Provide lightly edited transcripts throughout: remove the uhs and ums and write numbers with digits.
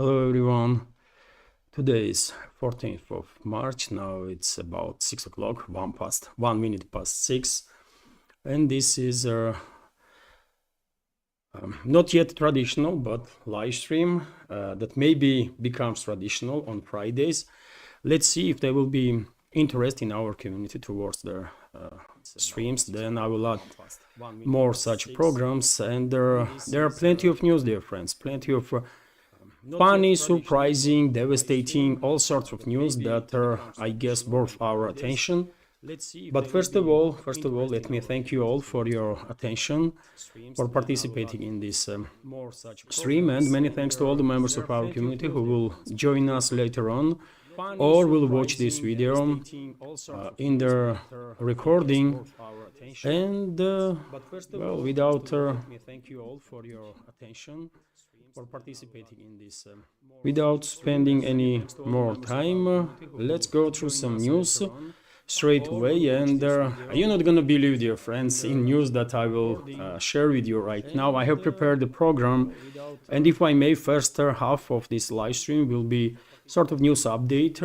Hello everyone. Today is 14th of March. Now it's about 6 o'clock, 1 minute past 6. And this is not yet traditional, but live stream that maybe becomes traditional on Fridays. Let's see if there will be interest in our community towards the streams. Then I will add more such programs. And there are plenty of news, dear friends, plenty of funny, surprising, devastating, all sorts of news that are, I guess, worth our attention. But first of all, let me thank you all for your attention, for participating in this stream, and many thanks to all the members of our community who will join us later on, or will watch this video in the recording. And well, without spending any more time, let's go through some news straight away. And you're not gonna believe, dear friends, in news that I will share with you right now. I have prepared the program, and if I may, first half of this live stream will be sort of news update,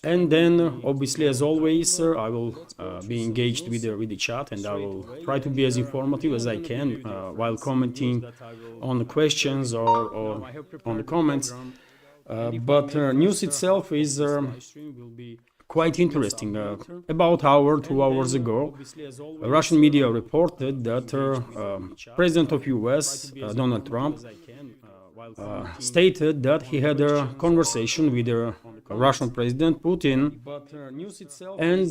and then obviously, as always, I will be engaged with the chat, and I will try to be as informative as I can while commenting on the questions or on the comments. But news itself is quite interesting. About 2 hours ago, Russian media reported that President of US Donald Trump stated that he had a conversation with Russian President Putin, and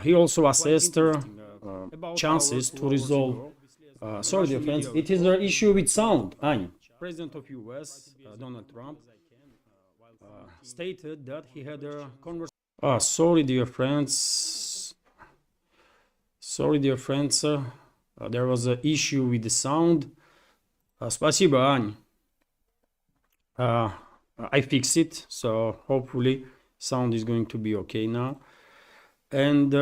he also assessed chances to resolve. Sorry, dear friends, it is an issue with sound. President of US Donald Trump stated that he had a conversation. Sorry, dear friends. There was an issue with the sound. Спасибо, Ань. I fixed it, so hopefully sound is going to be okay now. And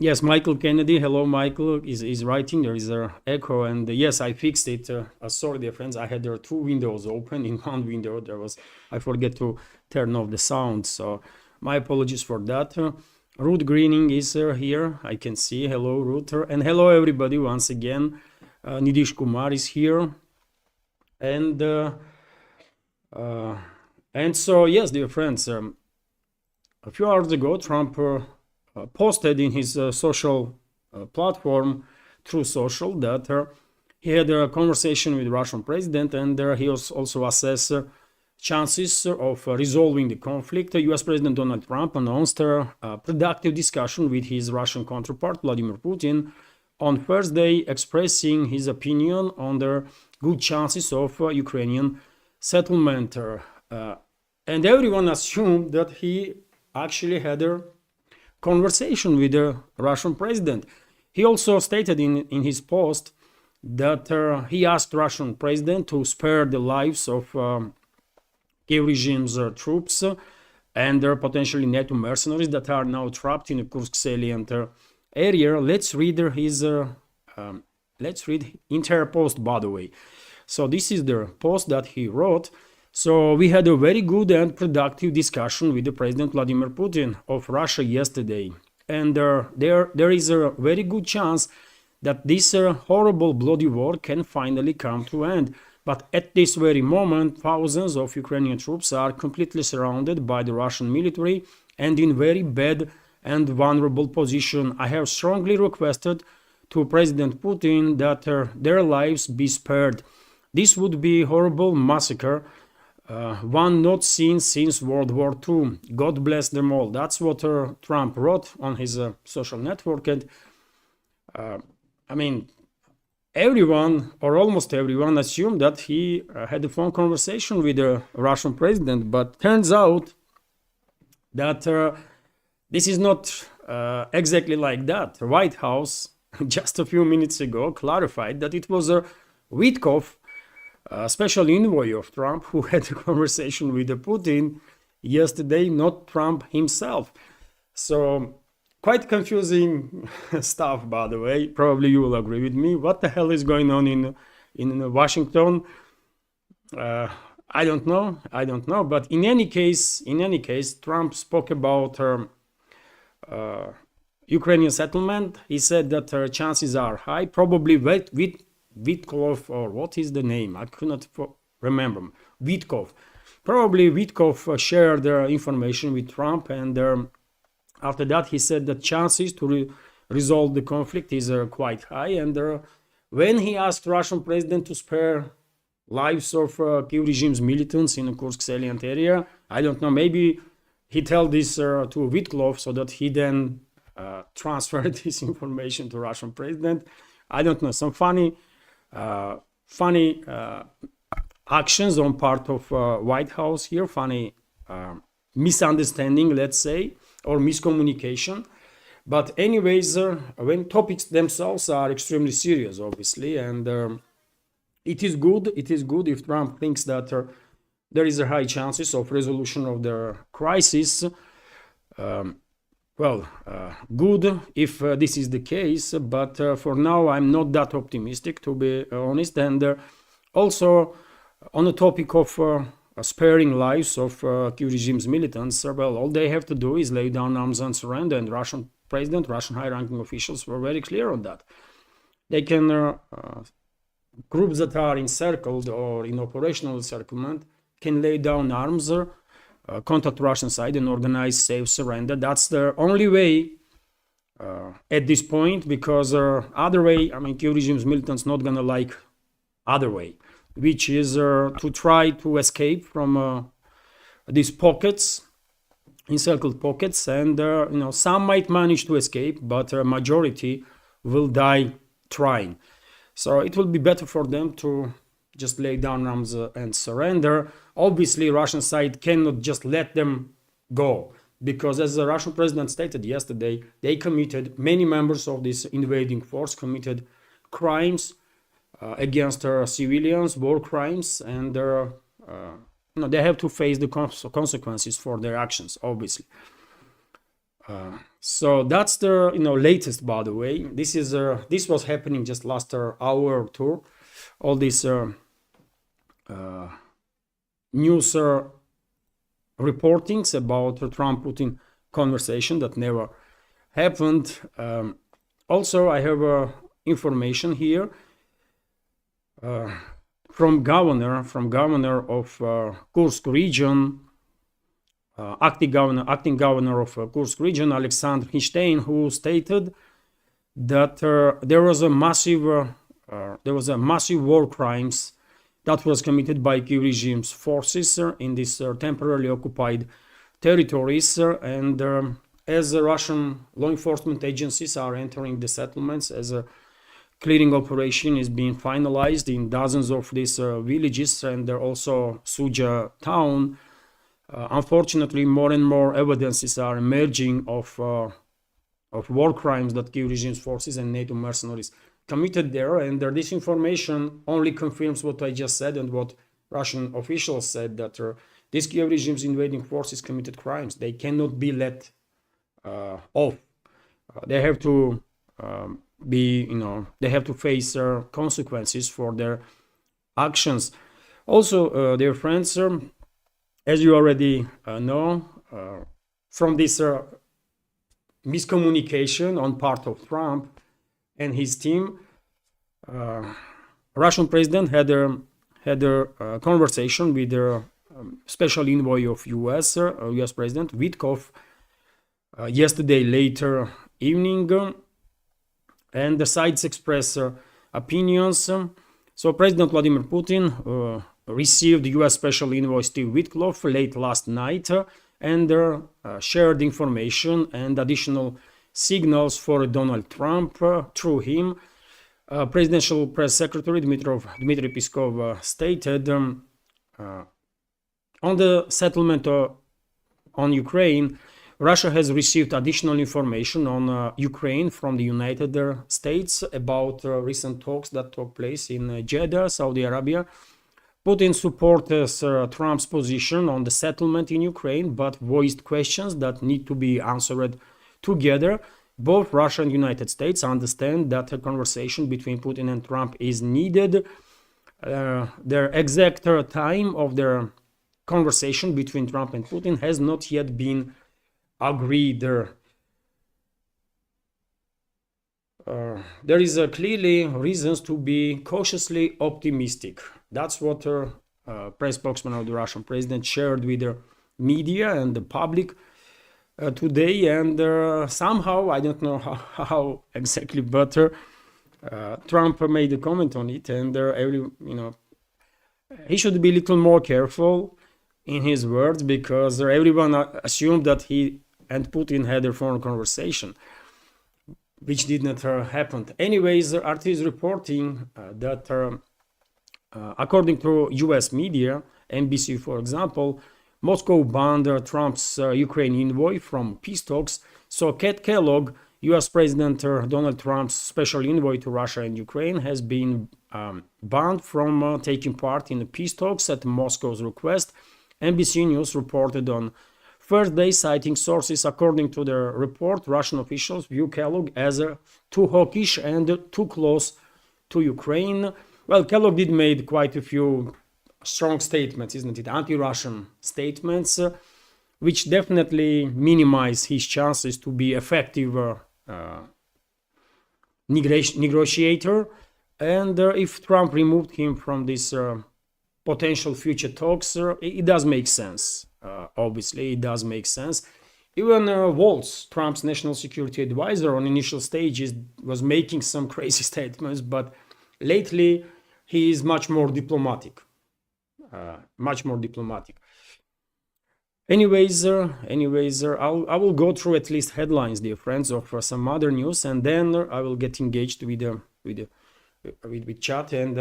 yes, Michael Kennedy, hello Michael, is writing. There is an echo, and yes, I fixed it. Sorry, dear friends, I had 2 windows open. In one window I forget to turn off the sound, so my apologies for that. Ruth Greening is here, I can see. Hello Ruth, and hello everybody once again. Nidish Kumar is here, and so yes, dear friends, a few hours ago Trump posted in his social platform True Social that he had a conversation with the Russian president, and he also assessed chances of resolving the conflict. US President Donald Trump announced a productive discussion with his Russian counterpart Vladimir Putin on Thursday, expressing his opinion on the good chances of Ukrainian settlement. And everyone assumed that he actually had a conversation with the Russian president. He also stated in his post that he asked Russian president to spare the lives of Kiev regime's troops and their potentially NATO mercenaries that are now trapped in the Kursk salient area. Let's read entire post, by the way. So this is the post that he wrote. So we had a very good and productive discussion with the President Vladimir Putin of Russia yesterday, and there is a very good chance that this horrible bloody war can finally come to an end. But at this very moment, thousands of Ukrainian troops are completely surrounded by the Russian military and in very bad and vulnerable position. I have strongly requested to President Putin that their lives be spared. This would be a horrible massacre, one not seen since World War II. God bless them all. That's what Trump wrote on his social network. And I mean, everyone, or almost everyone, assumed that he had a phone conversation with the Russian president, but turns out that this is not exactly like that. The White House, just a few minutes ago, clarified that it was Witkoff, a special envoy of Trump, who had a conversation with Putin yesterday, not Trump himself. So quite confusing stuff, by the way. Probably you will agree with me. What the hell is going on in Washington? I don't know. But in any case, Trump spoke about Ukrainian settlement. He said that chances are high, probably with Witkov, or what is the name? I could not remember. Witkov. Probably Witkov shared information with Trump, and after that he said that chances to resolve the conflict is quite high. And when he asked Russian president to spare lives of Kiev regime's militants in the Kursk salient area, I don't know, maybe he told this to Witkov so that he then transferred this information to Russian president. I don't know, some funny actions on part of White House here, funny misunderstanding, let's say, or miscommunication. But anyways, when topics themselves are extremely serious, obviously, and it is good if Trump thinks that there is a high chances of resolution of the crisis. Good if this is the case, but for now I'm not that optimistic, to be honest. And also on the topic of sparing lives of Kiev regime's militants, all they have to do is lay down arms and surrender, and Russian president, Russian high-ranking officials were very clear on that. They can, groups that are encircled or in operational encirclement can lay down arms, contact Russian side and organize safe surrender. That's the only way at this point, because other way, I mean, Kiev regime's militants not gonna like other way, which is to try to escape from these pockets, encircled pockets, and some might manage to escape, but a majority will die trying. So it will be better for them to just lay down arms and surrender. Obviously, Russian side cannot just let them go, because as the Russian president stated yesterday, many members of this invading force committed crimes against civilians, war crimes, and they have to face the consequences for their actions, obviously. So that's the latest, by the way. This was happening just last hour or two. All these news reportings about the Trump-Putin conversation that never happened. Also, I have information here from governor of Kursk region, acting governor of Kursk region, Alexander Hinstein, who stated that there was a massive war crimes that was committed by Kiev regime's forces in these temporarily occupied territories, and as the Russian law enforcement agencies are entering the settlements, as a clearing operation is being finalized in dozens of these villages, and also Suja town, unfortunately more and more evidences are emerging of war crimes that Kiev regime's forces and NATO mercenaries committed there. And this information only confirms what I just said and what Russian officials said, that these Kiev regime's invading forces committed crimes. They cannot be let off. They have to they have to face consequences for their actions. Also, dear friends, as you already know, from this miscommunication on part of Trump and his team, Russian president had a conversation with the special envoy of US President Witkov yesterday later evening, and the sides express opinions. So President Vladimir Putin received US Special Envoy Steve Witkoff late last night and shared information and additional signals for Donald Trump through him. Presidential Press Secretary Dmitry Peskov stated on the settlement on Ukraine, Russia has received additional information on Ukraine from the United States about recent talks that took place in Jeddah, Saudi Arabia. Putin supports Trump's position on the settlement in Ukraine, but voiced questions that need to be answered together. Both Russia and United States understand that a conversation between Putin and Trump is needed. the exact time of the conversation between Trump and Putin has not yet been agreed. There is clearly reasons to be cautiously optimistic. That's what press spokesman of the Russian president shared with the media and the public today. And somehow, I don't know how exactly, but Trump made a comment on it, and he should be a little more careful in his words, because everyone assumed that he and Putin had a phone conversation, which did not happen. Anyways, RT is reporting that according to US media, NBC for example, Moscow banned Trump's Ukraine envoy from peace talks. So Kat Kellogg, US President Donald Trump's special envoy to Russia and Ukraine, has been banned from taking part in the peace talks at Moscow's request. NBC News reported on Thursday, citing sources. According to the report, Russian officials view Kellogg as too hawkish and too close to Ukraine. Well, Kellogg did made quite a few strong statements, isn't it? Anti-Russian statements, which definitely minimize his chances to be effective negotiator. And if Trump removed him from this potential future talks, it does make sense. Obviously, it does make sense. Even Waltz, Trump's national security advisor, on initial stages was making some crazy statements, but lately he is much more diplomatic. Anyways, I will go through at least headlines, dear friends, of some other news, and then I will get engaged with chat, and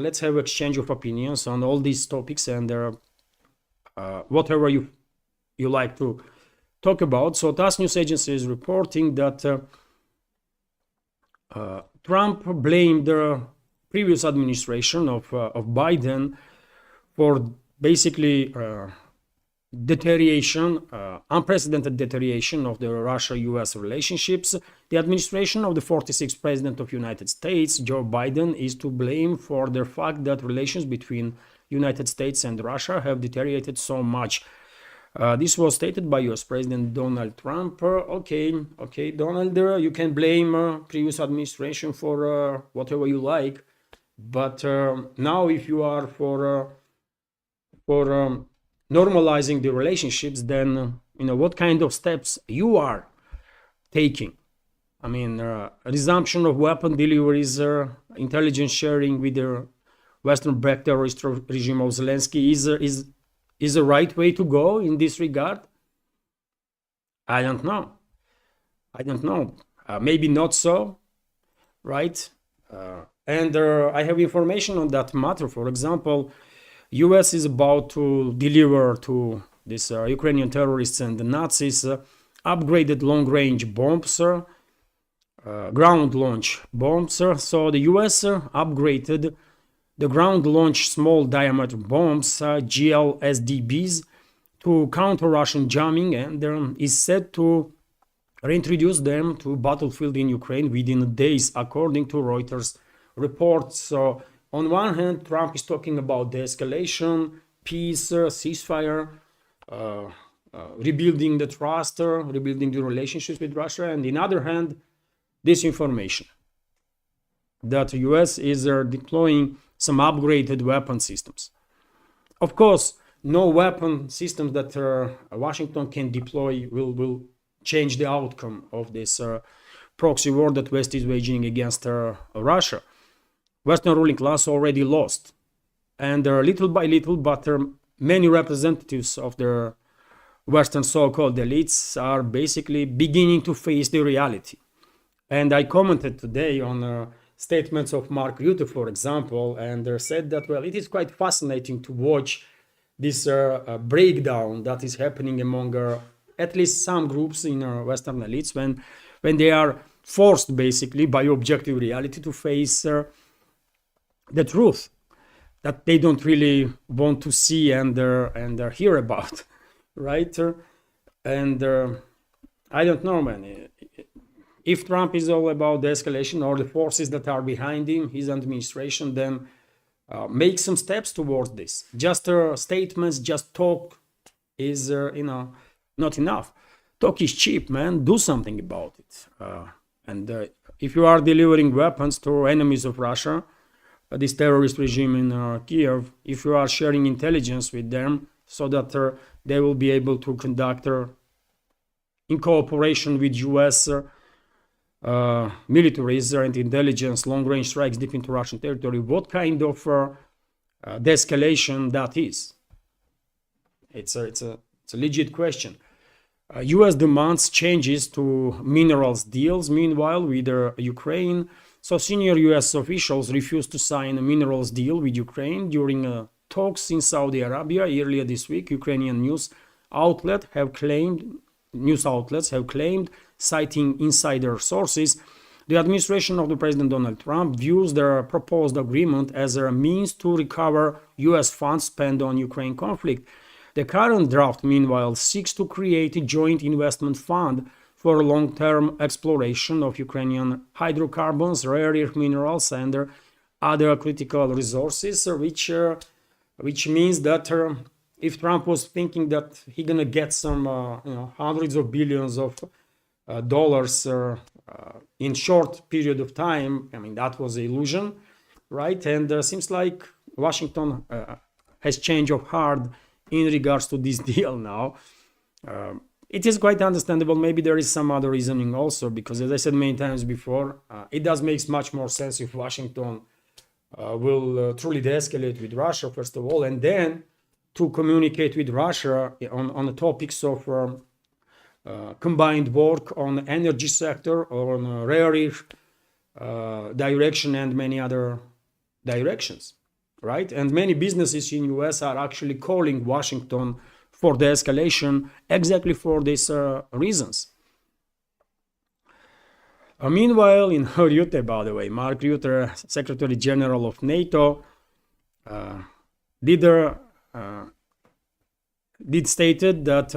let's have exchange of opinions on all these topics, and whatever you like to talk about. So TASS news agency is reporting that Trump blamed the previous administration of Biden for basically deterioration, unprecedented deterioration of the Russia-US relationships. The administration of the 46th president of United States, Joe Biden, is to blame for the fact that relations between United States and Russia have deteriorated so much. This was stated by US President Donald Trump. Okay, Donald, you can blame previous administration for whatever you like, but now if you are for normalizing the relationships, then what kind of steps you are taking. I mean, resumption of weapon deliveries, intelligence sharing with the Western-backed terrorist regime of Zelensky is the right way to go in this regard? I don't know. Maybe not so, right? And I have information on that matter. For example, US is about to deliver to these Ukrainian terrorists and the Nazis upgraded long-range bombs, ground launch bombs. So the US upgraded the ground launch small diameter bombs, GLSDBs, to counter Russian jamming, and is set to reintroduce them to battlefield in Ukraine within days, according to Reuters reports. So on one hand, Trump is talking about de-escalation, peace, ceasefire, rebuilding the trust, rebuilding the relationships with Russia, and on the other hand, disinformation that the US is deploying some upgraded weapon systems. Of course, no weapon systems that Washington can deploy will change the outcome of this proxy war that West is waging against Russia. Western ruling class already lost, and little by little, but many representatives of the Western so-called elites are basically beginning to face the reality. And I commented today on statements of Mark Rutte, for example, and said that, well, it is quite fascinating to watch this breakdown that is happening among at least some groups in Western elites when they are forced basically by objective reality to face the truth that they don't really want to see and hear about, right? And I don't know, man. If Trump is all about the escalation or the forces that are behind him, his administration, then make some steps towards this. Just statements, just talk is, not enough. Talk is cheap, man. Do something about it. And if you are delivering weapons to enemies of Russia, this terrorist regime in Kiev, if you are sharing intelligence with them so that they will be able to conduct, in cooperation with US militaries and intelligence, long-range strikes deep into Russian territory, what kind of de-escalation that is? It's a legit question. US demands changes to minerals deals, meanwhile, with Ukraine. So senior US officials refused to sign a minerals deal with Ukraine during talks in Saudi Arabia earlier this week. Ukrainian news outlets have claimed, citing insider sources, the administration of the President Donald Trump views the proposed agreement as a means to recover US funds spent on Ukraine conflict. The current draft, meanwhile, seeks to create a joint investment fund for long-term exploration of Ukrainian hydrocarbons, rare earth minerals, and other critical resources, which means that if Trump was thinking that he's gonna get some hundreds of billions of dollars in short period of time, I mean, that was an illusion, right? And seems like Washington has changed of heart in regards to this deal now. It is quite understandable. Maybe there is some other reasoning also, because as I said many times before, it does make much more sense if Washington will truly de-escalate with Russia, first of all, and then to communicate with Russia on the topics of combined work on energy sector, or on rare earth direction, and many other directions, right? And many businesses in US are actually calling Washington for the escalation exactly for these reasons. Meanwhile, in Rutte, by the way, Mark Rutte, Secretary General of NATO, did stated that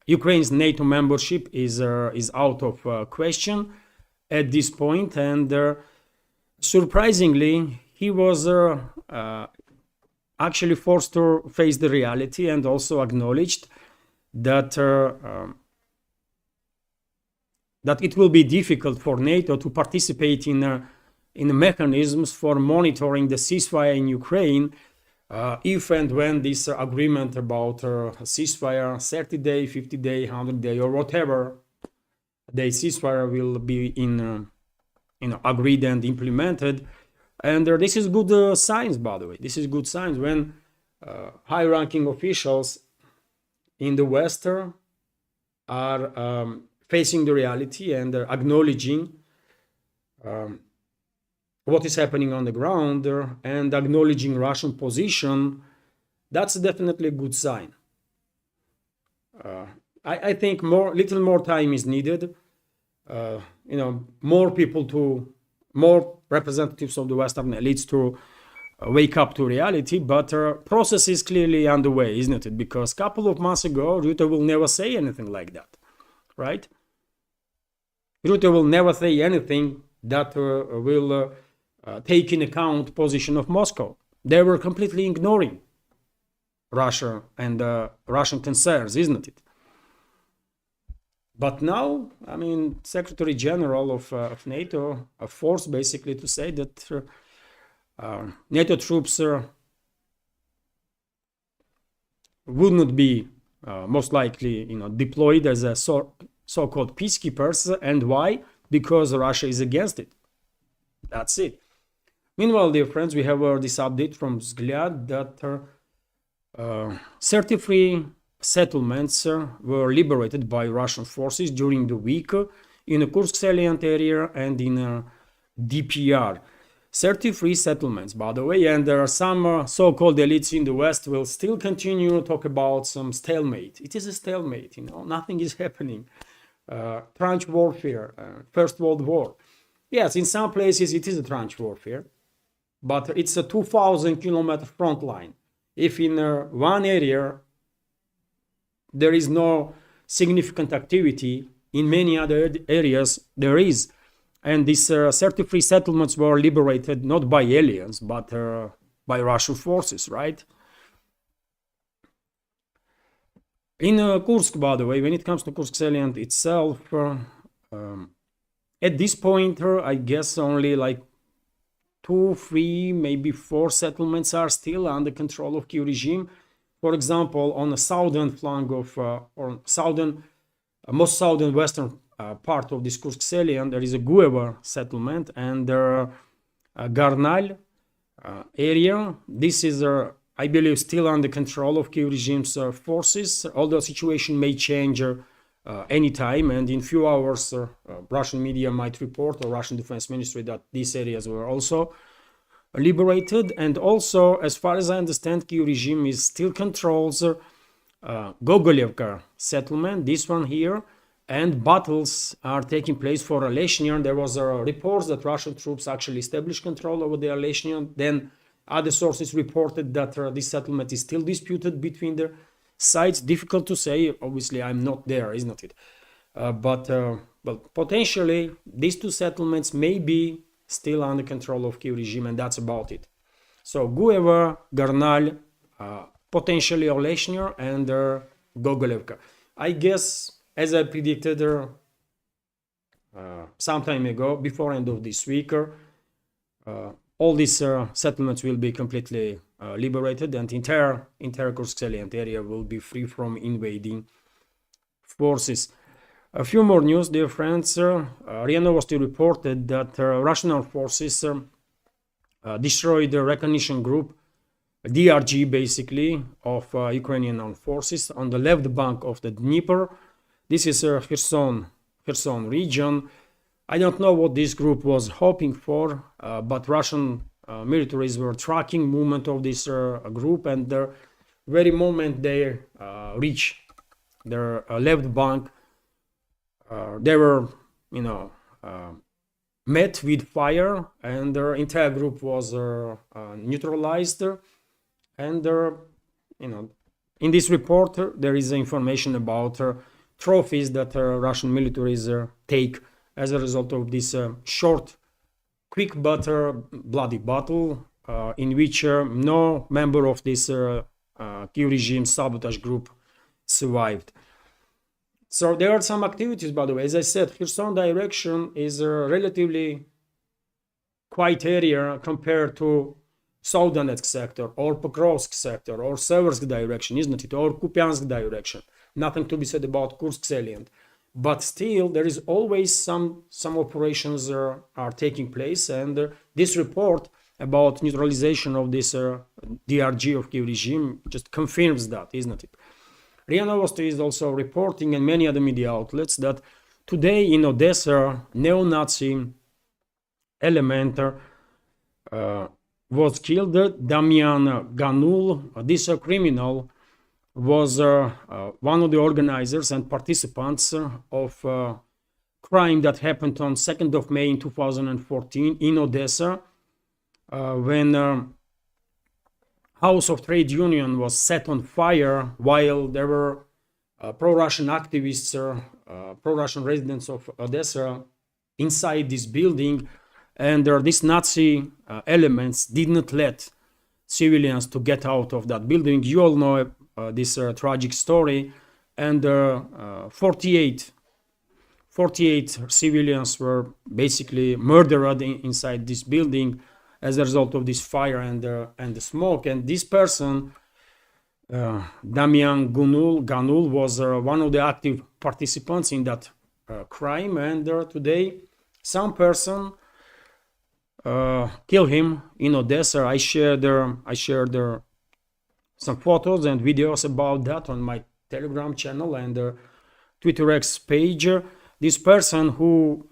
Ukraine's NATO membership is out of question at this point, and surprisingly, he was actually forced to face the reality, and also acknowledged that that it will be difficult for NATO to participate in mechanisms for monitoring the ceasefire in Ukraine if and when this agreement about ceasefire, 30-day, 50-day, 100-day, or whatever the ceasefire will be agreed and implemented. And this is good signs, by the way. This is good signs when high-ranking officials in the West are facing the reality and acknowledging what is happening on the ground and acknowledging Russian position. That's definitely a good sign. I think little more time is needed. More representatives of the Western elites to wake up to reality, but process is clearly underway, isn't it? Because a couple of months ago, Rutte will never say anything like that, right? Rutte will never say anything that will take in account position of Moscow. They were completely ignoring Russia and Russian concerns, isn't it? But now, I mean, Secretary General of NATO are forced basically to say that NATO troops would not be most likely, deployed as a so-called peacekeepers. And why? Because Russia is against it. That's it. Meanwhile, dear friends, we have this update from Vzglyad that 33 settlements were liberated by Russian forces during the week in the Kursk salient area and in DPR. 33 settlements, by the way, and there are some so-called elites in the West will still continue to talk about some stalemate. It is a stalemate, nothing is happening. Trench warfare, First World War. Yes, in some places it is a trench warfare, but it's a 2,000-kilometer front line. If in one area there is no significant activity, in many other areas there is. And these 33 settlements were liberated not by aliens, but by Russian forces, right? In Kursk, by the way, when it comes to Kursk salient itself, at this point, I guess only like 2, 3, maybe 4 settlements are still under control of Kyiv regime. For example, on the southern flank of, or southern, most southern western part of this Kursk salient, there is a Guever settlement, and Garnal area. This is, I believe, still under control of Kyiv regime's forces, although the situation may change anytime, and in few hours Russian media might report, or Russian Defense Ministry, that these areas were also liberated. And also, as far as I understand, Kyiv regime is still controls Gogolevka settlement, this one here, and battles are taking place for Aleshnya. There was reports that Russian troops actually established control over the Aleshnya. Then other sources reported that this settlement is still disputed between the sides. Difficult to say. Obviously, I'm not there, isn't it? But potentially, these two settlements may be still under control of Kyiv regime, and that's about it. So Guever, Garnal, potentially Oleshnya, and Gogolevka. I guess, as I predicted some time ago, before end of this week, all these settlements will be completely liberated, and entire Kursk salient area will be free from invading forces. A few more news, dear friends. RIA Novosti reported that Russian armed forces destroyed the recognition group, DRG basically, of Ukrainian armed forces on the left bank of the Dnipro. This is Kherson region. I don't know what this group was hoping for, but Russian militaries were tracking movement of this group, and the very moment they reach their left bank, they were, met with fire, and their entire group was neutralized. And in this report, there is information about trophies that Russian militaries take as a result of this short, quick but bloody battle, in which no member of this Kyiv regime sabotage group survived. So there are some activities, by the way. As I said, Kherson direction is a relatively quiet area compared to Soldanetsk sector, or Pokrovsk sector, or Seversk direction, isn't it? Or Kupiansk direction. Nothing to be said about Kursk salient. But still, there is always some operations are taking place, and this report about neutralization of this DRG of Kyiv regime just confirms that, isn't it? RIA Novosti is also reporting, and many other media outlets, that today in Odessa, neo-Nazi element was killed. Damian Ganul, this criminal, was one of the organizers and participants of a crime that happened on 2nd of May in 2014 in Odessa, when House of Trade Union was set on fire while there were pro-Russian activists, pro-Russian residents of Odessa inside this building, and these Nazi elements did not let civilians to get out of that building. You all know this tragic story, and 48 civilians were basically murdered inside this building as a result of this fire and the smoke. And this person, Damian Ganul, was one of the active participants in that crime, and today some person killed him in Odessa. I shared some photos and videos about that on my Telegram channel and Twitter X page. This person who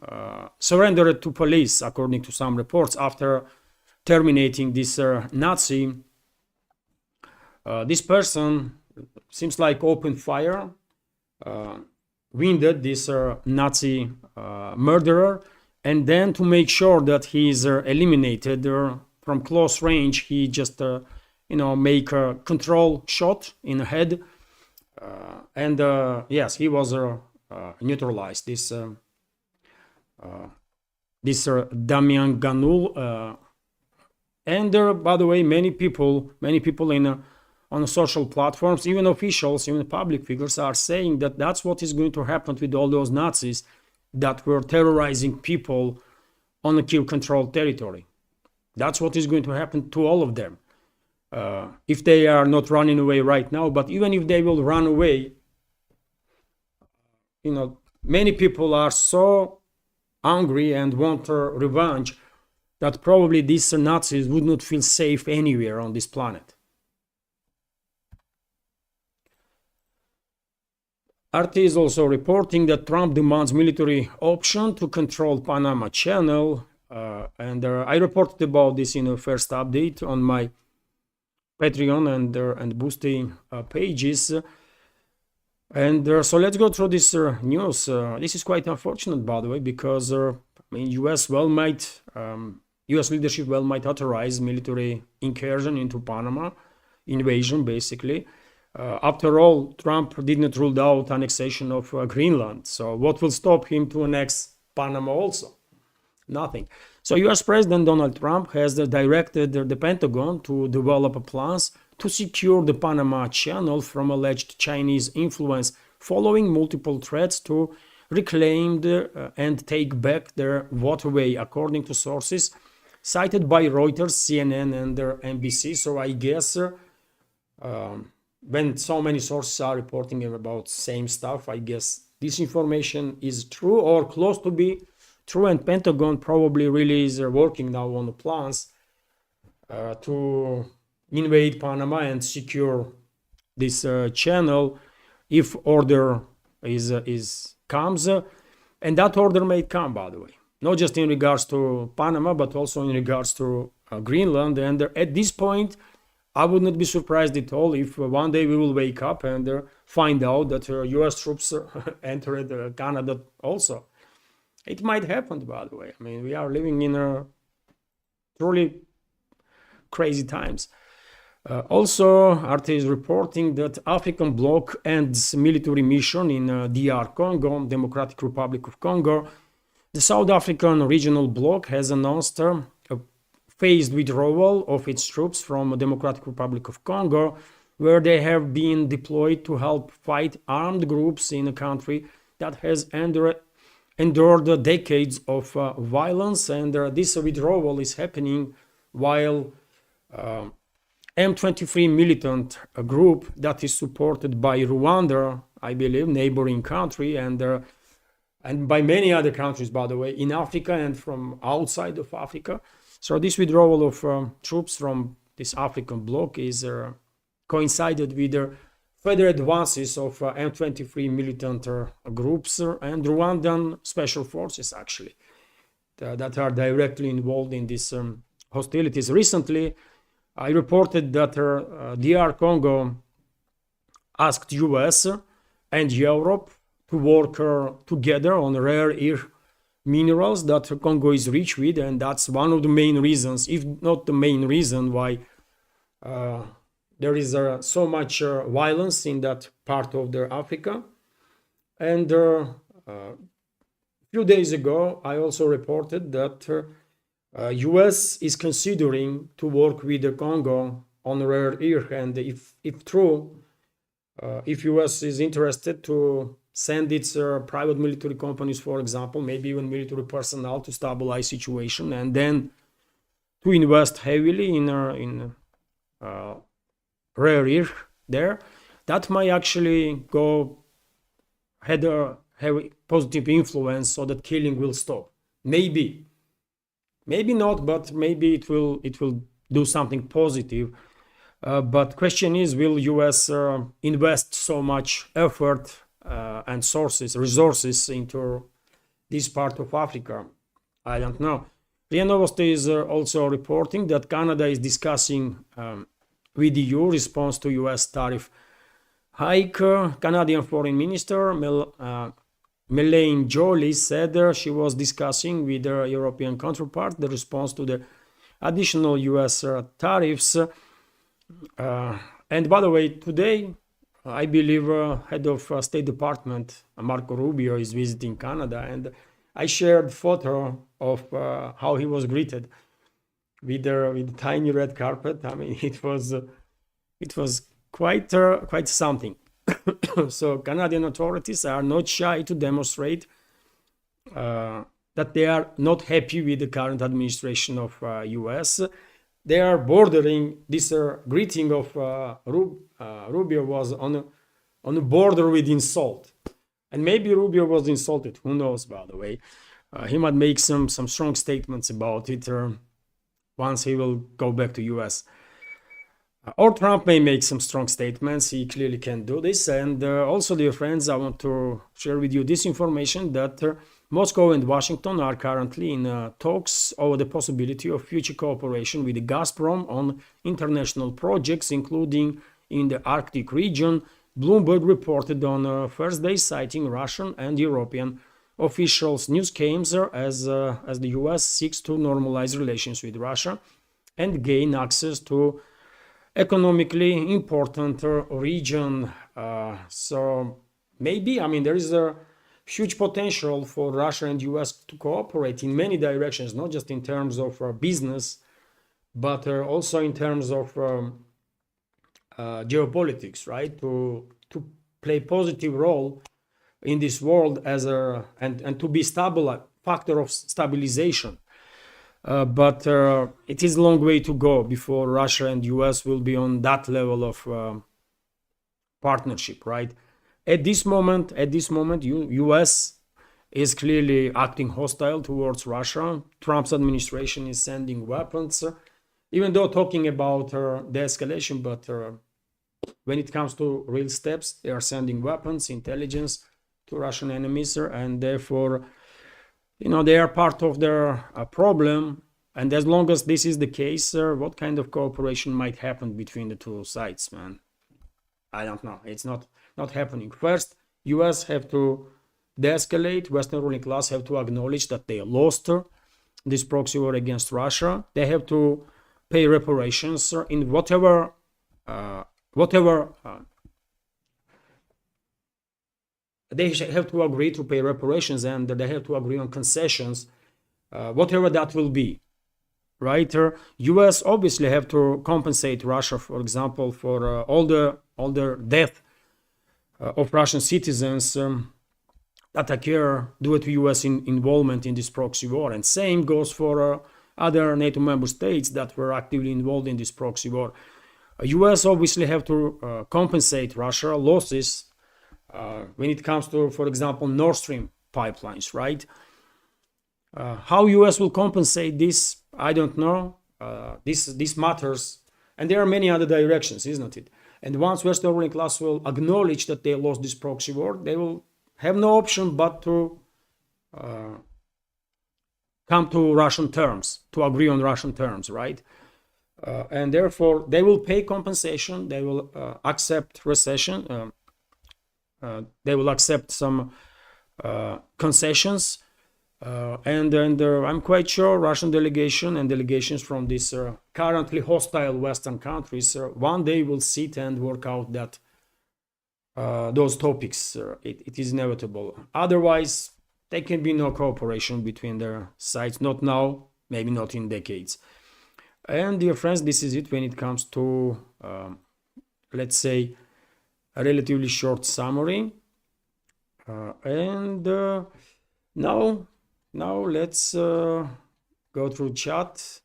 surrendered to police, according to some reports, after terminating this Nazi, this person seems like opened fire, wounded this Nazi murderer, and then to make sure that he is eliminated from close range, he just make a control shot in the head, and yes, he was neutralized. This this Damian Ganul. And by the way, many people in on social platforms, even officials, even public figures, are saying that that's what is going to happen with all those Nazis that were terrorizing people on a Kiev-controlled territory. That's what is going to happen to all of them. If they are not running away right now, but even if they will run away, many people are so angry and want revenge that probably these Nazis would not feel safe anywhere on this planet. RT is also reporting that Trump demands military option to control Panama Canal, and I reported about this in a first update on my Patreon and Boosty pages. And so let's go through this news. This is quite unfortunate, by the way, because U.S. leadership might authorize military incursion into Panama, invasion basically. After all, Trump did not rule out annexation of Greenland. So what will stop him to annex Panama also? Nothing. So US President Donald Trump has directed the Pentagon to develop plans to secure the Panama Canal from alleged Chinese influence following multiple threats to reclaim and take back their waterway, according to sources cited by Reuters, CNN, and NBC. So I guess when so many sources are reporting about same stuff, I guess this information is true or close to be true, and Pentagon probably really is working now on the plans to invade Panama and secure this channel if order comes, and that order may come, by the way, not just in regards to Panama but also in regards to Greenland. And at this point, I would not be surprised at all if one day we will wake up and find out that US troops entered Canada also. It might happen, by the way. I mean, we are living in truly crazy times. Also, RT is reporting that African bloc ends military mission in DR Congo, Democratic Republic of Congo. The South African regional bloc has announced a phased withdrawal of its troops from the Democratic Republic of Congo, where they have been deployed to help fight armed groups in a country that has endured decades of violence. And this withdrawal is happening while M23 militant group that is supported by Rwanda, I believe, neighboring country, and by many other countries, by the way, in Africa and from outside of Africa. So this withdrawal of troops from this African bloc is coincided with the further advances of M23 militant groups and Rwandan special forces, actually, that are directly involved in these hostilities. Recently, I reported that DR Congo asked US and Europe to work together on rare earth minerals that Congo is rich with, and that's one of the main reasons, if not the main reason, why there is so much violence in that part of Africa. And a few days ago, I also reported that US is considering to work with the Congo on rare earth, and if true, if US is interested to send its private military companies, for example, maybe even military personnel to stabilize situation, and then to invest heavily in rare earth there, that might actually have a positive influence so that killing will stop. Maybe not, but maybe it will do something positive. But question is, will US invest so much effort and resources into this part of Africa? I don't know. RIA Novosti is also reporting that Canada is discussing with EU response to US tariff hike. Canadian Foreign Minister Melaine Joly said she was discussing with her European counterpart the response to the additional US tariffs. And by the way, today, I believe head of State Department Marco Rubio is visiting Canada, and I shared photo of how he was greeted with the tiny red carpet. I mean, it was quite something. So Canadian authorities are not shy to demonstrate that they are not happy with the current administration of US. They are bordering, this greeting of Rubio was on a border with insult. And maybe Rubio was insulted, who knows, by the way. He might make some strong statements about it once he will go back to US. Or Trump may make some strong statements. He clearly can do this. And also, dear friends, I want to share with you this information that Moscow and Washington are currently in talks over the possibility of future cooperation with Gazprom on international projects, including in the Arctic region. Bloomberg reported on Thursday, citing Russian and European officials. News came as the US seeks to normalize relations with Russia and gain access to economically important region. So maybe, I mean, there is a huge potential for Russia and US to cooperate in many directions, not just in terms of business, but also in terms of geopolitics, right? To play positive role in this world as and to be stable, factor of stabilization. But it is a long way to go before Russia and US will be on that level of partnership, right? At this moment, US is clearly acting hostile towards Russia. Trump's administration is sending weapons, even though talking about de-escalation, but when it comes to real steps, they are sending weapons, intelligence to Russian enemies, and therefore, they are part of their problem. And as long as this is the case, what kind of cooperation might happen between the two sides, man? I don't know. It's not happening. First, US have to de-escalate. Western ruling class have to acknowledge that they lost this proxy war against Russia. They have to pay reparations in whatever they have to agree to pay reparations, and they have to agree on concessions, whatever that will be, right? US obviously have to compensate Russia, for example, for all the death of Russian citizens that occur due to US involvement in this proxy war. And same goes for other NATO member states that were actively involved in this proxy war. US obviously have to compensate Russia losses when it comes to, for example, Nord Stream pipelines, right? How US will compensate this, I don't know. This matters, and there are many other directions, isn't it? And once Western ruling class will acknowledge that they lost this proxy war, they will have no option but to come to Russian terms, to agree on Russian terms, right? And therefore, they will pay compensation. They will accept recession. They will accept some concessions. And I'm quite sure Russian delegation and delegations from these currently hostile Western countries one day will sit and work out that those topics. It is inevitable. Otherwise, there can be no cooperation between their sides. Not now, maybe not in decades. And dear friends, this is it when it comes to, let's say, a relatively short summary. Now let's go through chat.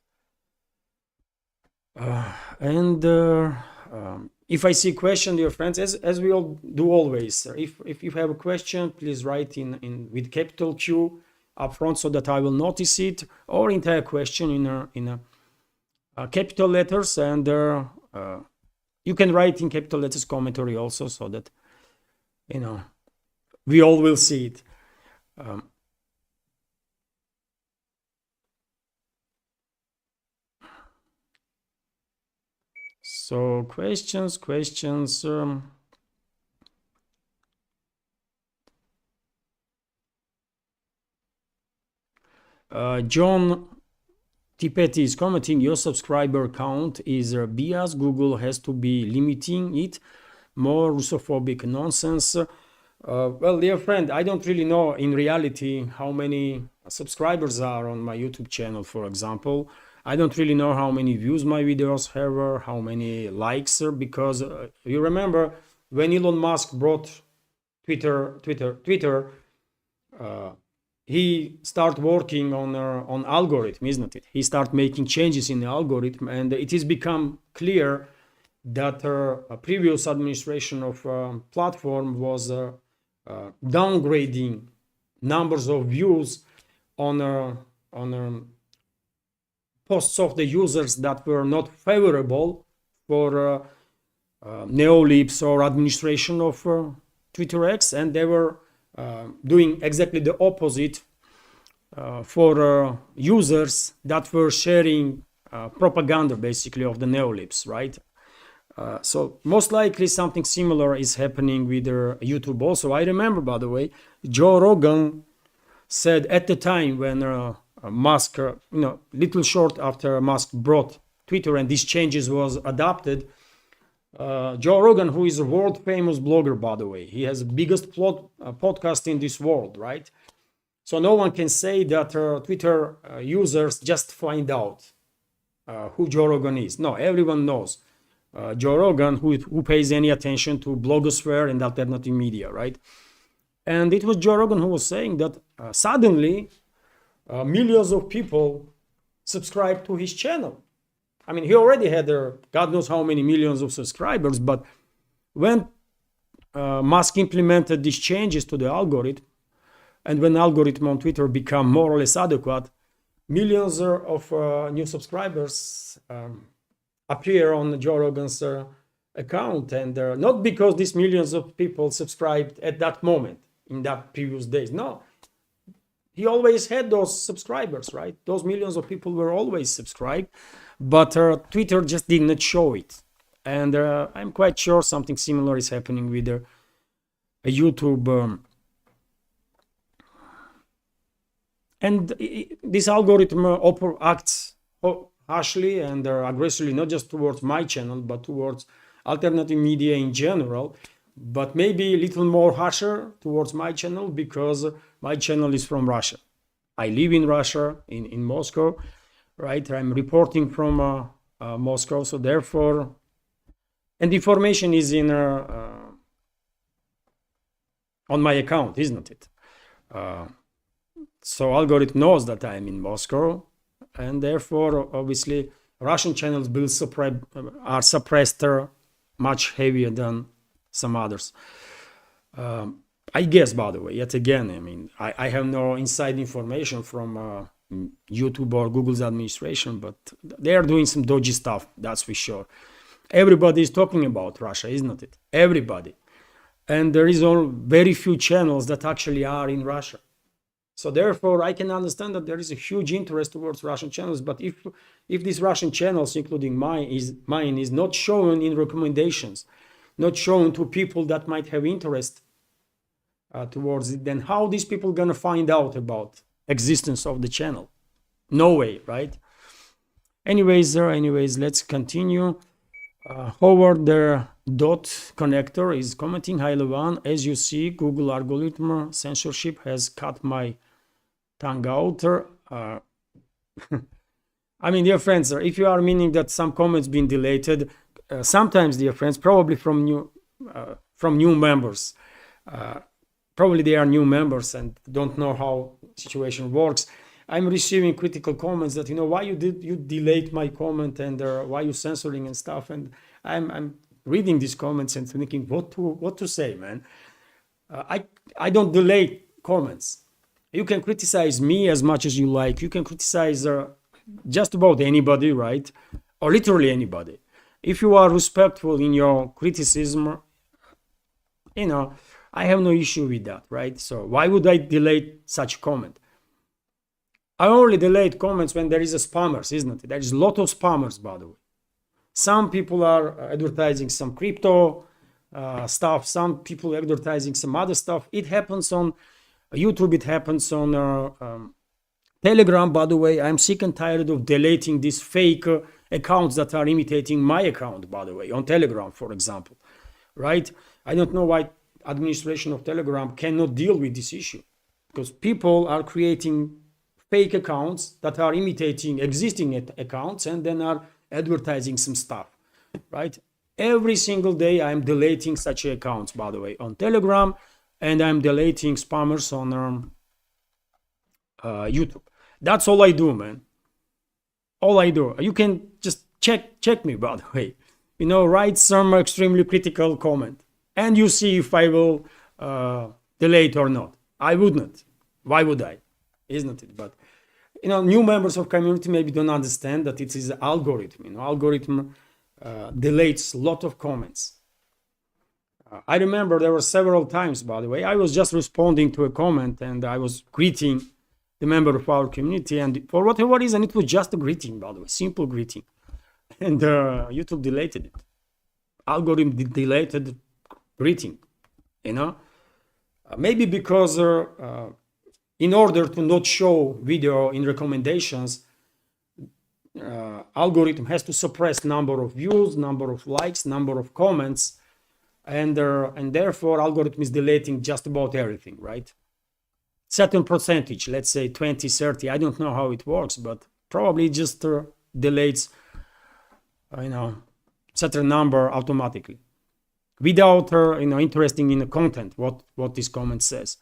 If I see a question, dear friends, as we all do always, if you have a question, please write in with capital Q up front so that I will notice it, or entire question in capital letters, and you can write in capital letters commentary also, so that we all will see it. So questions. John Tipetti is commenting, your subscriber count is biased. Google has to be limiting it. More Russophobic nonsense. Well, dear friend, I don't really know in reality how many subscribers are on my YouTube channel, for example. I don't really know how many views my videos have or how many likes are, because you remember when Elon Musk brought Twitter, he started working on algorithm, isn't it? He started making changes in the algorithm, and it has become clear that a previous administration of platform was downgrading numbers of views on posts of the users that were not favorable for neolibs or administration of Twitter X, and they were doing exactly the opposite for users that were sharing propaganda basically of the neolibs, right? So most likely something similar is happening with YouTube also. I remember, by the way, Joe Rogan said at the time when Musk, little short after Musk brought Twitter and these changes was adopted, Joe Rogan, who is a world famous blogger, by the way, he has the biggest podcast in this world, right? So no one can say that Twitter users just find out who Joe Rogan is. No, everyone knows Joe Rogan, who pays any attention to blogosphere and alternative media, right? And it was Joe Rogan who was saying that suddenly millions of people subscribed to his channel. I mean, he already had God knows how many millions of subscribers, but when Musk implemented these changes to the algorithm, and when algorithm on Twitter become more or less adequate, millions of new subscribers appear on Joe Rogan's account, and not because these millions of people subscribed at that moment in that previous days. No, he always had those subscribers, right? Those millions of people were always subscribed, but Twitter just did not show it. And I'm quite sure something similar is happening with YouTube. And this algorithm acts harshly and aggressively, not just towards my channel, but towards alternative media in general, but maybe a little more harsher towards my channel because my channel is from Russia. I live in Russia, in Moscow, right? I'm reporting from Moscow, so therefore, and the information is in on my account, isn't it? So algorithm knows that I'm in Moscow, and therefore, obviously, Russian channels are suppressed much heavier than some others. I guess, by the way, yet again, I mean, I have no inside information from YouTube or Google's administration, but they are doing some dodgy stuff, that's for sure. Everybody is talking about Russia, isn't it? Everybody. And there is very few channels that actually are in Russia. So therefore, I can understand that there is a huge interest towards Russian channels. But if these Russian channels, including mine, is not shown in recommendations, not shown to people that might have interest towards it, then how these people gonna find out about existence of the channel? No way, right? Anyways, let's continue. Howard the dot connector is commenting, hi Levan, as you see, Google algorithm censorship has cut my tongue out. I mean, dear friends, if you are meaning that some comments been deleted, sometimes, dear friends, probably from new members, probably they are new members and don't know how situation works. I'm receiving critical comments that, why you delete my comment and why you censoring and stuff, and I'm reading these comments and thinking what to say, man. I don't delete comments. You can criticize me as much as you like. You can criticize just about anybody, right? Or literally anybody. If you are respectful in your criticism, I have no issue with that, right? So why would I delete such comment? I only delete comments when there is a spammers, isn't it? There is a lot of spammers, by the way. Some people are advertising some crypto stuff. Some people advertising some other stuff. It happens on YouTube. It happens on Telegram, by the way. I'm sick and tired of deleting these fake accounts that are imitating my account, by the way, on Telegram, for example, right? I don't know why administration of Telegram cannot deal with this issue, because people are creating fake accounts that are imitating existing accounts and then are advertising some stuff, right? Every single day I'm deleting such accounts, by the way, on Telegram, and I'm deleting spammers on YouTube. That's all I do, man. All I do. You can just check me, by the way. You know, write some extremely critical comment, and you see if I will delete or not. I wouldn't. Why would I? Isn't it? But you know, new members of community maybe don't understand that it is an algorithm. You know, algorithm deletes a lot of comments. I remember there were several times, by the way, I was just responding to a comment and I was greeting the member of our community, and for whatever reason, it was just a greeting, by the way, simple greeting. And YouTube deleted it. Algorithm deleted greeting, you know. Maybe because in order to not show video in recommendations, algorithm has to suppress number of views, number of likes, number of comments, and therefore algorithm is deleting just about everything, right? Certain percentage, let's say 20, 30, I don't know how it works, but probably just deletes, you know, certain number automatically without you know, interesting in the content, what this comment says.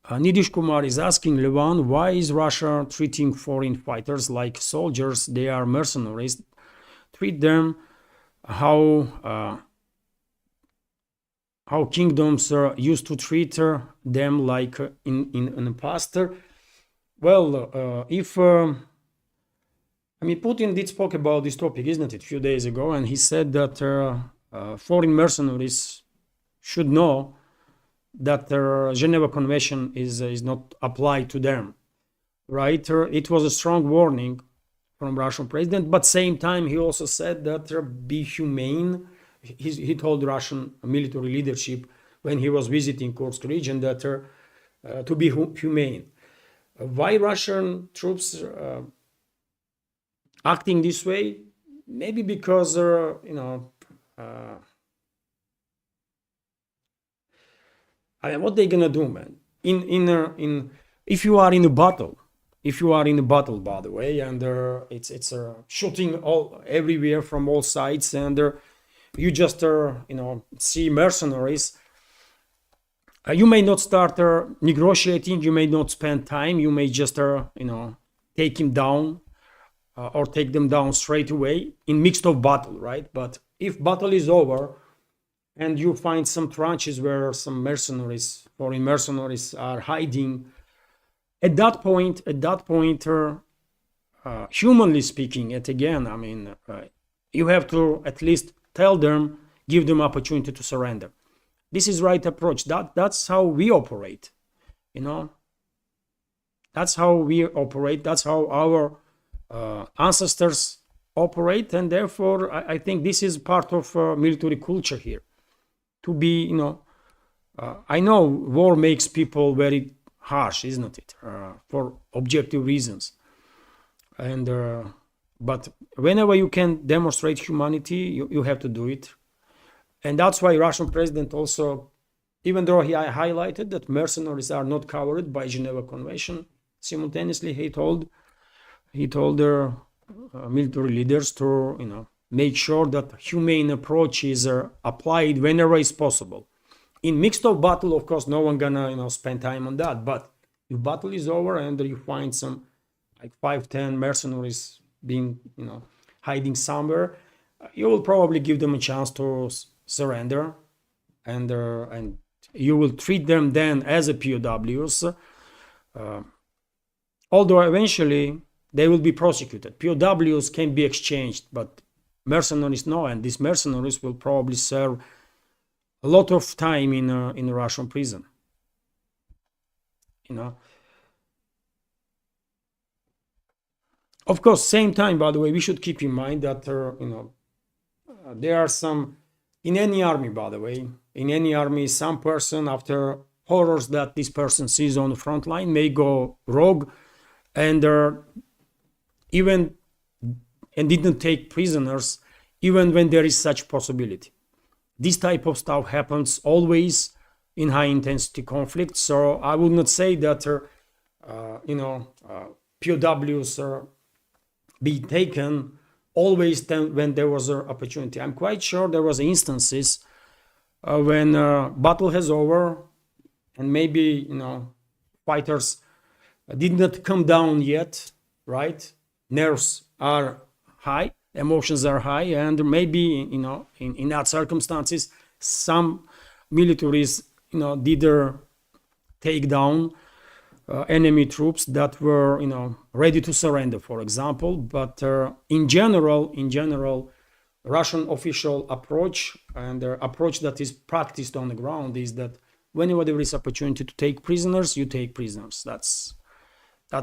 Nidish Kumar is asking Levan, why is Russia treating foreign fighters like soldiers? They are mercenaries. Treat them how kingdoms used to treat them like in the past. Well, if I mean, Putin did spoke about this topic, isn't it, a few days ago, and he said that foreign mercenaries should know that the Geneva Convention is not applied to them, right? It was a strong warning from Russian president, but same time he also said that be humane. He told Russian military leadership when he was visiting Kursk region that to be humane. Why Russian troops acting this way? Maybe because you know, I mean, what they gonna do, man? If you are in a battle, by the way, and it's shooting all everywhere from all sides, and you just you know, see mercenaries. You may not start negotiating. You may not spend time. You may just you know, take him down or take them down straight away in mixed of battle, right? But if battle is over and you find some trenches where some mercenaries, foreign mercenaries, are hiding, at that point, humanly speaking, and again, I mean, you have to at least tell them, give them opportunity to surrender. This is right approach. That's how we operate, you know. That's how we operate. That's how our ancestors operate, and therefore, I think this is part of military culture here. To be, you know, I know war makes people very harsh, isn't it? For objective reasons, and but whenever you can demonstrate humanity, you have to do it. And that's why Russian president also, even though he highlighted that mercenaries are not covered by Geneva Convention, simultaneously he told their military leaders to, you know, make sure that humane approach is applied whenever is possible. In mixed of battle, of course, no one gonna, you know, spend time on that. But if battle is over and you find some like 5-10 mercenaries being, you know, hiding somewhere, you will probably give them a chance to surrender, and you will treat them then as a POWs, although eventually they will be prosecuted. POWs can be exchanged, but mercenaries no, and these mercenaries will probably serve a lot of time in a Russian prison, you know. Of course, same time, by the way, we should keep in mind that you know, there are some in any army, by the way, in any army, some person, after horrors that this person sees on the front line, may go rogue, and even and didn't take prisoners even when there is such possibility. This type of stuff happens always in high intensity conflicts. So I would not say that POWs be taken always when there was an opportunity. I'm quite sure there was instances when battle has over and maybe fighters did not come down yet, right? Nerves are high, emotions are high, and maybe in that circumstances some militaries did take down enemy troops that were ready to surrender, for example. But in general, Russian official approach and the approach that is practiced on the ground is that whenever there is opportunity to take prisoners, you take prisoners. That's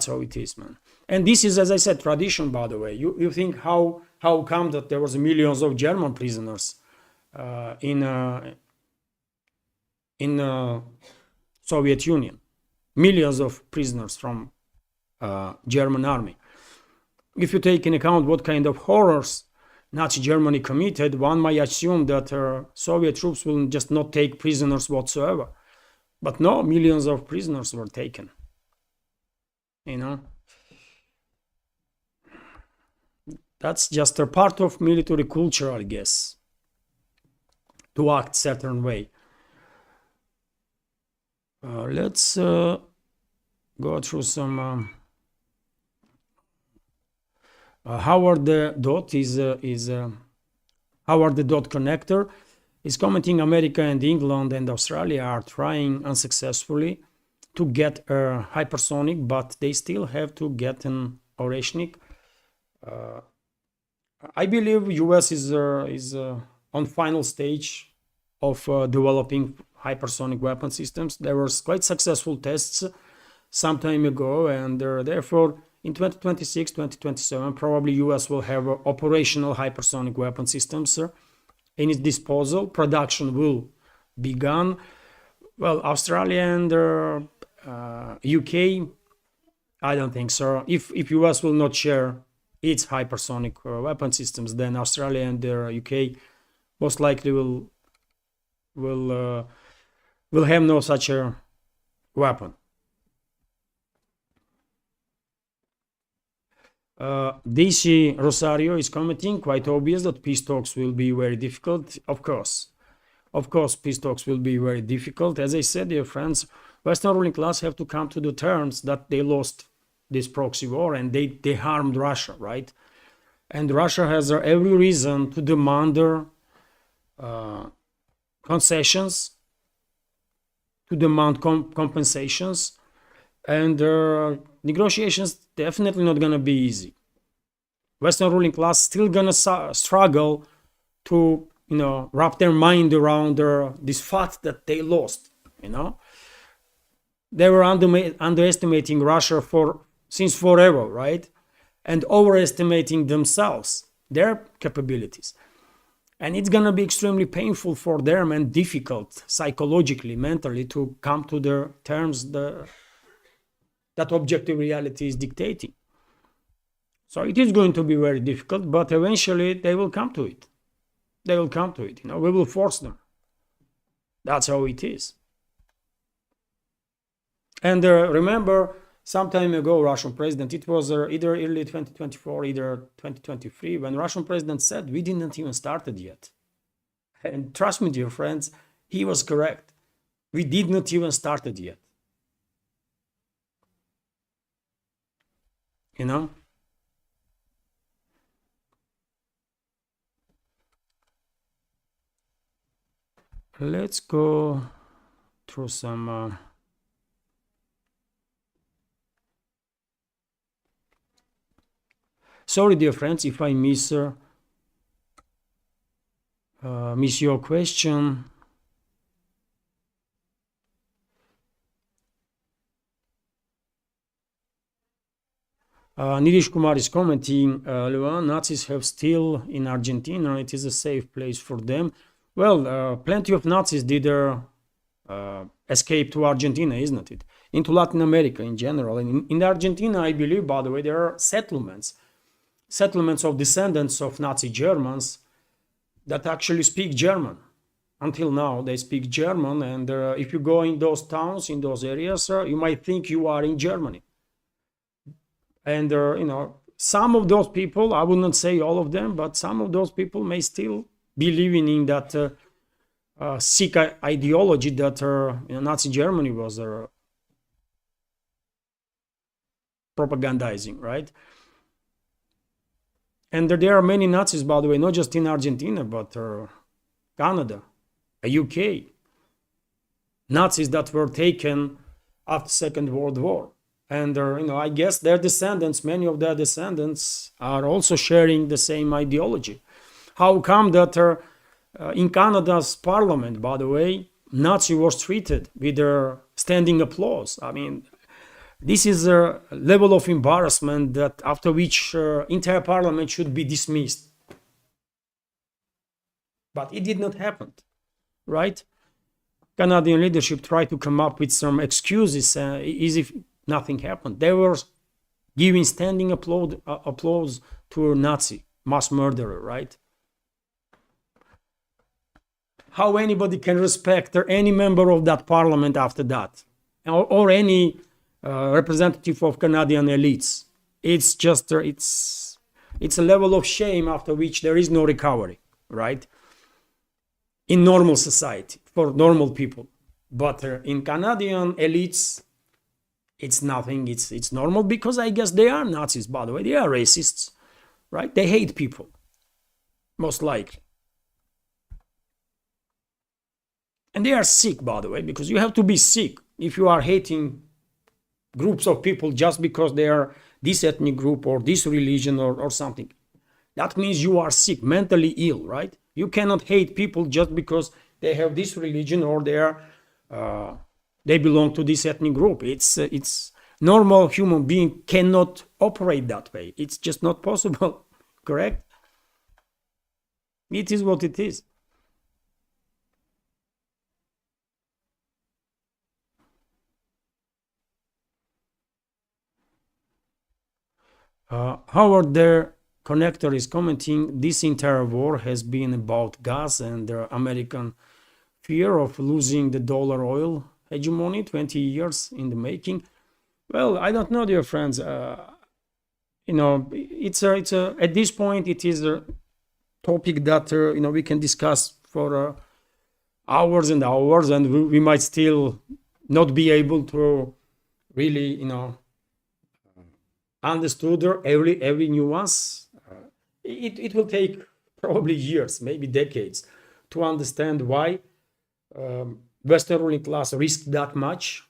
how it is, man. And this is, as I said, tradition, by the way. You think how come that there was millions of German prisoners in Soviet Union? Millions of prisoners from German army. If you take in account what kind of horrors Nazi Germany committed, one might assume that Soviet troops will just not take prisoners whatsoever. But no, millions of prisoners were taken. That's just a part of military culture, I guess, to act certain way. Let's go through some. Howard the Dot Howard the Dot connector is commenting America and England and Australia are trying unsuccessfully to get a hypersonic, but they still have to get an Oreshnik. I believe US is on final stage of developing hypersonic weapon systems. There were quite successful tests some time ago, and therefore in 2026, 2027, probably US will have operational hypersonic weapon systems in its disposal. Production will begin. Well, Australia and UK, I don't think so. If US will not share its hypersonic weapon systems, then Australia and UK most likely will have no such a weapon. DC Rosario is commenting, quite obvious that peace talks will be very difficult. Of course, peace talks will be very difficult. As I said, dear friends, Western ruling class have to come to the terms that they lost this proxy war and they harmed Russia, right? And Russia has every reason to demand concessions, to demand compensations, and negotiations definitely not gonna be easy. Western ruling class still gonna struggle to wrap their mind around this fact that they lost. They were underestimating Russia since forever, right? And overestimating themselves, their capabilities. And it's gonna be extremely painful for them and difficult psychologically, mentally, to come to the terms that objective reality is dictating. So it is going to be very difficult, but eventually they will come to it. They will come to it. We will force them. That's how it is. And remember, some time ago, Russian president, it was either early 2024, either 2023, when Russian president said, we didn't even started yet. And trust me, dear friends, he was correct. We did not even started yet. Let's go through some sorry, dear friends, if I miss your question. Nidish Kumar is commenting, Nazis have still in Argentina. It is a safe place for them. Well, plenty of Nazis did escape to Argentina, isn't it? Into Latin America in general. And in Argentina, I believe, by the way, there are settlements settlements of descendants of Nazi Germans that actually speak German. Until now, they speak German, and if you go in those towns, in those areas, you might think you are in Germany. And some of those people, I would not say all of them, but some of those people may still be living in that sick ideology that Nazi Germany was propagandizing, right? And there are many Nazis, by the way, not just in Argentina, but Canada, UK. Nazis that were taken after Second World War. And I guess their descendants, many of their descendants, are also sharing the same ideology. How come that in Canada's parliament, by the way, Nazi was treated with their standing applause? I mean, this is a level of embarrassment that after which entire parliament should be dismissed. But it did not happen, right? Canadian leadership tried to come up with some excuses as if nothing happened. They were giving standing applause to a Nazi mass murderer, right? How anybody can respect any member of that parliament after that, or any representative of Canadian elites? It's just it's a level of shame after which there is no recovery, right? In normal society for normal people, but in Canadian elites, it's nothing. It's normal because I guess they are Nazis. By the way, they are racists, right? They hate people, most likely. And they are sick, by the way, because you have to be sick if you are hating groups of people just because they are this ethnic group or this religion or something. That means you are sick, mentally ill, right? You cannot hate people just because they have this religion or they belong to this ethnic group. It's normal human being cannot operate that way. It's just not possible, correct? It is what it is. Howard there Connector is commenting, this entire war has been about gas and the American fear of losing the dollar oil hegemony, 20 years in the making. Well, I don't know, dear friends. It's at this point it is a topic that we can discuss for hours and hours, and we might still not be able to really understood every nuance. It will take probably years, maybe decades, to understand why Western ruling class risked that much,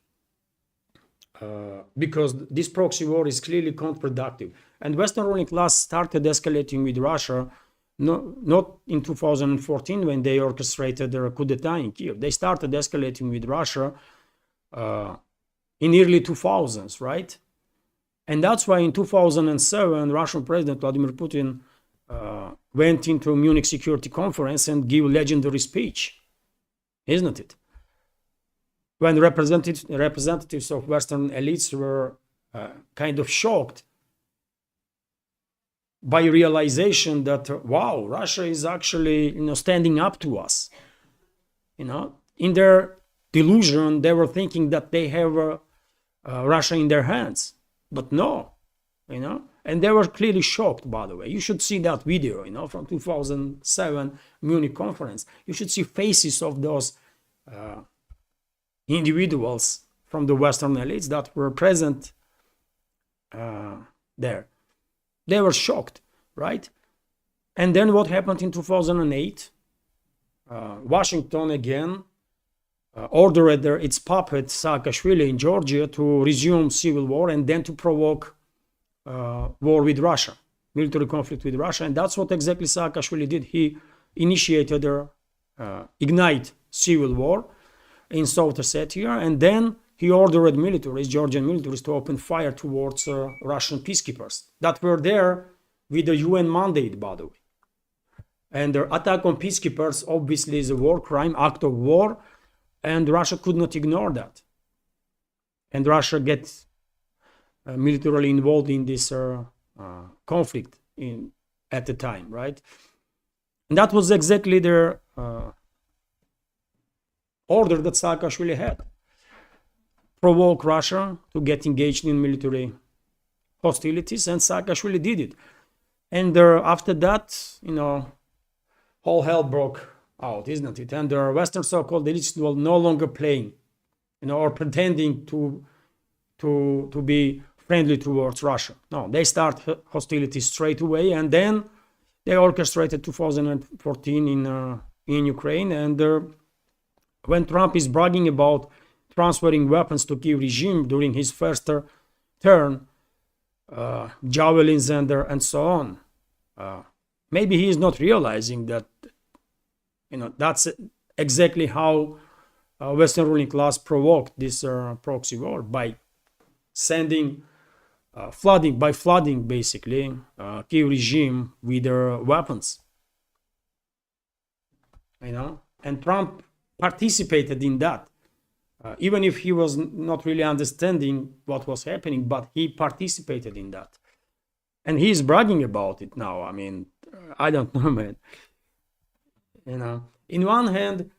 because this proxy war is clearly counterproductive. And Western ruling class started escalating with Russia not in 2014 when they orchestrated their coup d'etat in Kiev. They started escalating with Russia in early 2000s, right? And that's why in 2007, Russian President Vladimir Putin went into a Munich Security Conference and gave a legendary speech, isn't it? When representatives of Western elites were kind of shocked by realization that, wow, Russia is actually standing up to us. In their delusion, they were thinking that they have Russia in their hands. But no, and they were clearly shocked, by the way. You should see that video, from 2007 Munich conference. You should see faces of those individuals from the Western elites that were present there. They were shocked, right? And then what happened in 2008? Washington again ordered its puppet Saakashvili in Georgia to resume civil war and then to provoke war with Russia, military conflict with Russia. And that's what exactly Saakashvili did. He initiated ignite civil war in South Ossetia, and then he ordered Georgian militaries, to open fire towards Russian peacekeepers that were there with the UN mandate, by the way. And the attack on peacekeepers obviously is a war crime, act of war, and Russia could not ignore that. And Russia gets militarily involved in this conflict at the time, right? And that was exactly their order that Saakashvili had. Provoke Russia to get engaged in military hostilities, and Saakashvili did it. And after that, all hell broke out, isn't it? And the Western so-called elites were no longer playing, or pretending to be friendly towards Russia. No, they start hostilities straight away, and then they orchestrated 2014 in Ukraine. And when Trump is bragging about transferring weapons to Kiev regime during his first term, javelins and so on, maybe he is not realizing that that's exactly how Western ruling class provoked this proxy war, by sending flooding basically Kiev regime with their weapons, and Trump participated in that, even if he was not really understanding what was happening, but he participated in that, and he's bragging about it now. I mean, I don't know, man. In one hand,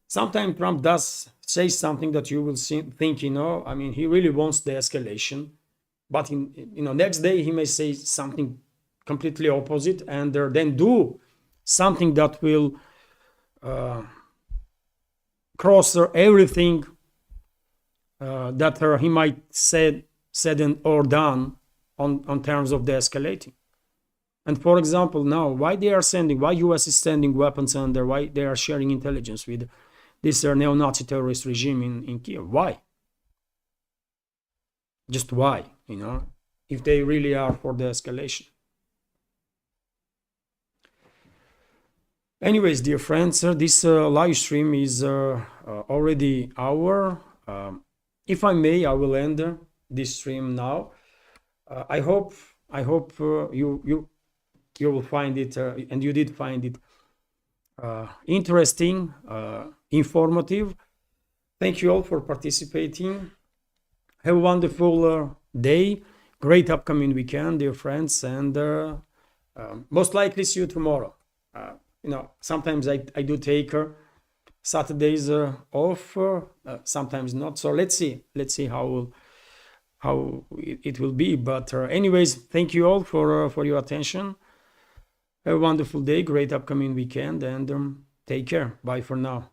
sometimes Trump does say something that you will think, I mean, he really wants the escalation, but next day he may say something completely opposite, and then do something that will cross everything that he might said or done on terms of the escalating. And for example, now, why US is sending weapons, and why they are sharing intelligence with this neo-Nazi terrorist regime in Kiev? Why? Just why, if they really are for the escalation. Anyways, dear friends, this live stream is already hour. If I may, I will end this stream now. I hope you will find it, and you did find it interesting, informative. Thank you all for participating. Have a wonderful day, great upcoming weekend, dear friends, and most likely see you tomorrow. Sometimes I do take Saturdays off, sometimes not. So let's see how it will be. But anyways, thank you all for your attention. Have a wonderful day, great upcoming weekend, and take care. Bye for now.